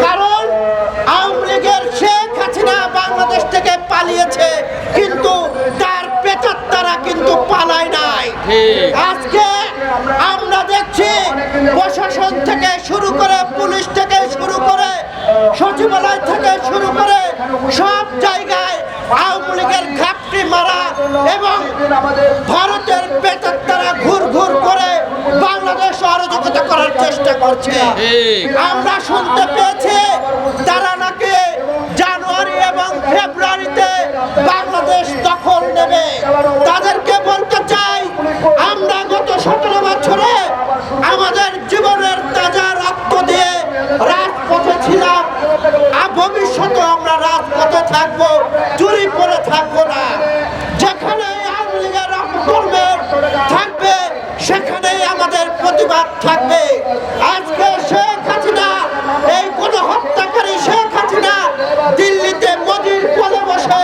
কারণ আওয়ামী লীগের শেখ হাসিনা বাংলাদেশ থেকে পালিয়েছে, কিন্তু তার প্রেতাত্মারা কিন্তু পালায় নাই। আজকে আমরা দেখছি প্রশাসন থেকে শুরু করে, পুলিশ থেকে শুরু করে, সচিবালয় থেকে শুরু করে সব জায়গায় আওয়ামী লীগের ঘাপটি মারা এবং ভারতের প্রেতাত্মারা ঘুর ঘুর করে বাংলাদেশ অরাজকতা করার চেষ্টা করছে। আমরা শুনতে পেয়েছি তারা নাকি জানুয়ারি এবং ফেব্রুয়ারিতে বাংলাদেশ দখল নেবে। তাদেরকে বলতে চাই, আমরা গত 17 বছরে আমাদের জীবনের তাজা রক্ত দিয়ে রাজপথে ছিলাম, আর ভবিষ্যতে আমরা রাজপথে থাকবো, চুরি করে থাকবো না। যেখানে আওয়ামী লীগের অপকর্মের থাকবে সেখানেই আমাদের প্রতিবাদ থাকবে। আজকে শেখ হাসিনা, এই গণহত্যাকারী শেখ হাসিনা দিল্লিতে মোদির কোলে বসে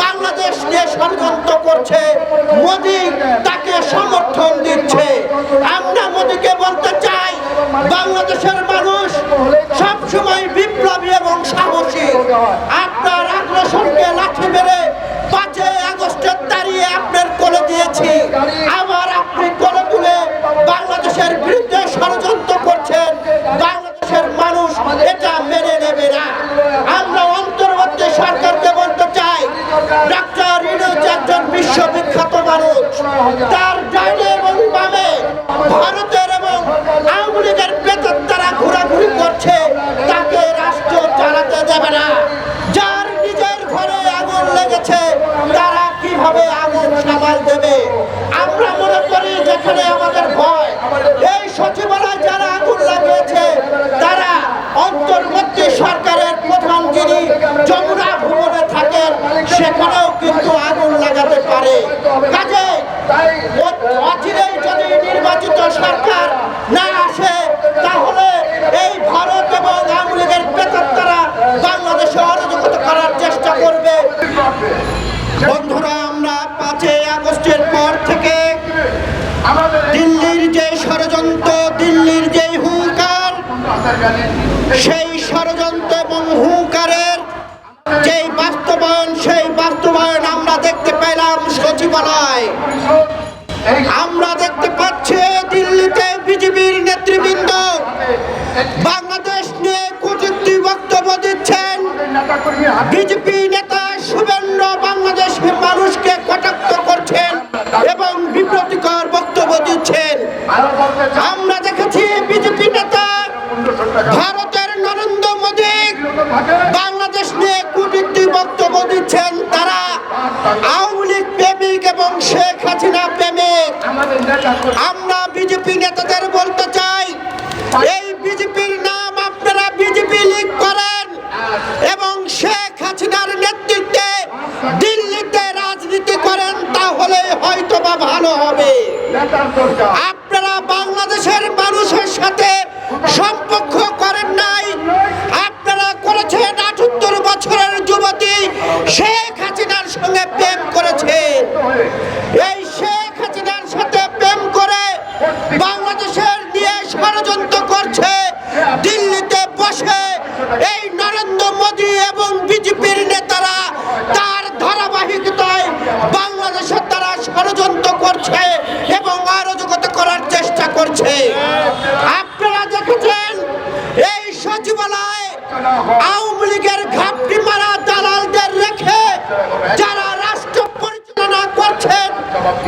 বাংলাদেশ নিয়ে ষড়যন্ত্র করছে, মোদি তাকে সমর্থন দিচ্ছে। আমরা মোদিকে বলতে চাই, বাংলাদেশের মানুষ সবসময় বিপ্লবী এবং সাহসী। আপনার আগ্রাসনকে লাঠি মেরে 5 আগস্টের দাঁড়িয়ে আপনার কোলে দিয়েছি, আবার আপনি কোলে তুলে বাংলাদেশের বিরুদ্ধে ষড়যন্ত্র করছেন। বাংলাদেশের মানুষ এটা মেনে নেবে না। আমরা অন্তর্বর্তী সরকারকে বলতে চাই, ডক্টর ইউনূস একজন বিশ্ববিখ্যাত মানুষ, তার ডাইনে এবং বামে ভারতের এবং আওয়ামী লীগের প্রেতাত্মারা ঘোরাঘুরি করছে, তাকে রাষ্ট্র চালাতে দেবে না। যার নিজের ঘরে আগুন লেগেছে তারা কিভাবে আগুন সামাল দেবে? আমরা মনে করি যেখানে আমাদের ভয়, এই সচিবালয় যারা আগুন লাগিয়েছে তারা অন্তর্বর্তী সরকারের প্রধান যিনি যমুনা ভবনে থাকেন সেখানেও কিন্তু আগুন লাগাতে পারে। কাজে অচিরেই যদি নির্বাচিত সরকার না আসে তাহলে এই ভারত এবং আওয়ামী লীগের প্রেতাত্মারা বাংলাদেশে অরাজকতা করার চেষ্টা করবে। বন্ধুরা, আমরা 5 আগস্টের পর থেকে দিল্লির যে ষড়যন্ত্র, দিল্লির যে হুঙ্কার, সেই ষড়যন্ত্র এবং হুঙ্কারের যেই বাস্তবায়ন, সেই বাস্তবায়ন আমরা দেখতে পেলাম সচিবালয়। আমরা দেখতে পাচ্ছি দিল্লিতে বিজেপির নেতৃবৃন্দ বাংলাদেশ নিয়ে কটূক্তি বক্তব্য দিচ্ছেন। বিজেপি নেতা শুভেন্দ্র বাংলাদেশের মানুষকে কটাক্ষ করছেন এবং বিব্রতিকর বক্তব্য দিচ্ছেন। আমরা দেখেছি বিজেপি নেতা ভারতের নরেন্দ্র মোদী বাংলাদেশ নিয়ে কটূক্তি বক্তব্য দিচ্ছেন। তারা আওয়ামী লীগ প্রেমিক এবং শেখ হাসিনা প্রেমিক। আমরা বিজেপি নেতাদের বলতে চাই, এই বিজেপির নাম আপনারা বিজেপি লীগ করেন এবং শেখ হাসিনার নেতৃত্বে দিল্লিতে রাজনীতি করেন, তাহলে হয়তোবা ভালো হবে। আপনারা বাংলাদেশের মানুষের সাথে সম্পর্ক করেন নাই, আপনারা করেছেন 78 বছরের যুবতী শেখ হাসিনার সঙ্গে প্রেম করেছে। এই শেখ হাসিনার সাথে প্রেম করে বাংলাদেশের নিয়ে ষড়যন্ত্র করছে। দিল্লিতে বসে এই নরেন্দ্র মোদী এবং বিজেপির নেতারা তার ধারাবাহিকতায় বাংলাদেশে তারা ষড়যন্ত্র করছে এবং অরাজকতা করার চেষ্টা করছে। আপনারা দেখেছেন এই সচিবালয় আওয়ামী লীগের ঘাপটি মারা দালালদের রেখে যারা রাষ্ট্র পরিচালনা করছেন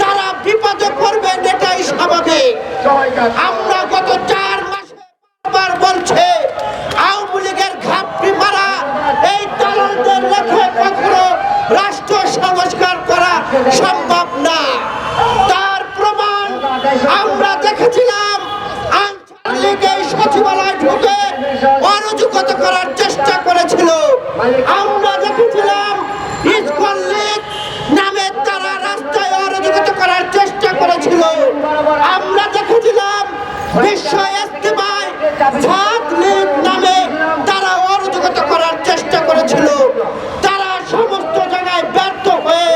তারা বিপদে পড়বেন, এটাই স্বাভাবিক। আমরা গত 4 মাসে বারবার বলছে আওয়ামী লীগের ঘাপটি মারা এই দালালদের রেখে কখনো রাষ্ট্র সংস্কার করা সম্ভব না। তার প্রমাণ আমরা দেখেছিলাম আনসার লীগ এই সচিবালয় ঢুকে অরাজকতা করার চেষ্টা করেছিল। আমরা দেখেছিলাম ইসকন লীগ নামে তারা রাস্তায় অরাজকতা করার চেষ্টা করেছিল। আমরা দেখেছিলাম বিশ্ব ইস্তেমায় ছাত্রলীগ নামে তারা অরাজকতা করার চেষ্টা করেছিল। তারা সমস্ত জায়গায় ব্যর্থ হয়ে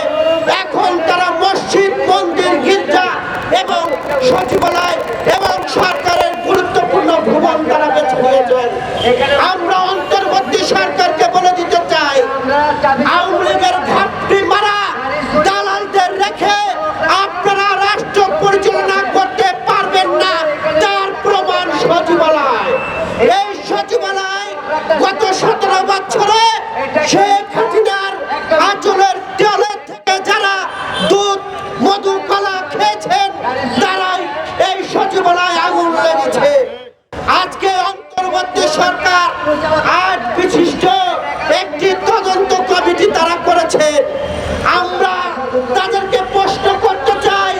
এখন তারা মসজিদ, মন্দির, গির্জা এবং সচিবালয় এবং সরকারের গুরুত্বপূর্ণ ভবন তারা বেছে নিয়েছেন। আমরা অন্তর্বর্তী সরকারকে বলে দিতে চাই, আওয়ামী লীগের ঘাপটি মারা দালালদের রেখে আপনারা রাষ্ট্র পরিচালনা করতে পারবেন না, তার প্রমাণ সচিবালয়। এই সচিবালয় গত 17 বছরে শেখ হাসিনার আঁচলের তলে থেকে যারা দুধ মধু কলা খেয়েছেন তারাই এই সচিবালয় আগুন লেগেছে। আজকে অন্তর্বর্তী সরকার 8 বিশিষ্ট একটি তদন্ত কমিটি তারা করেছে। আমরা তাদেরকে প্রশ্ন করতে চাই,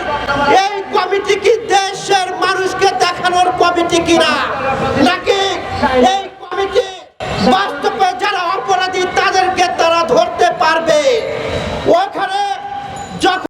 এই কমিটি কি দেশের মানুষকে দেখানোর কমিটি কিনা, নাকি এই কমিটি বাস্তবে যারা অপরাধী তাদেরকে তারা ধরতে পারবে?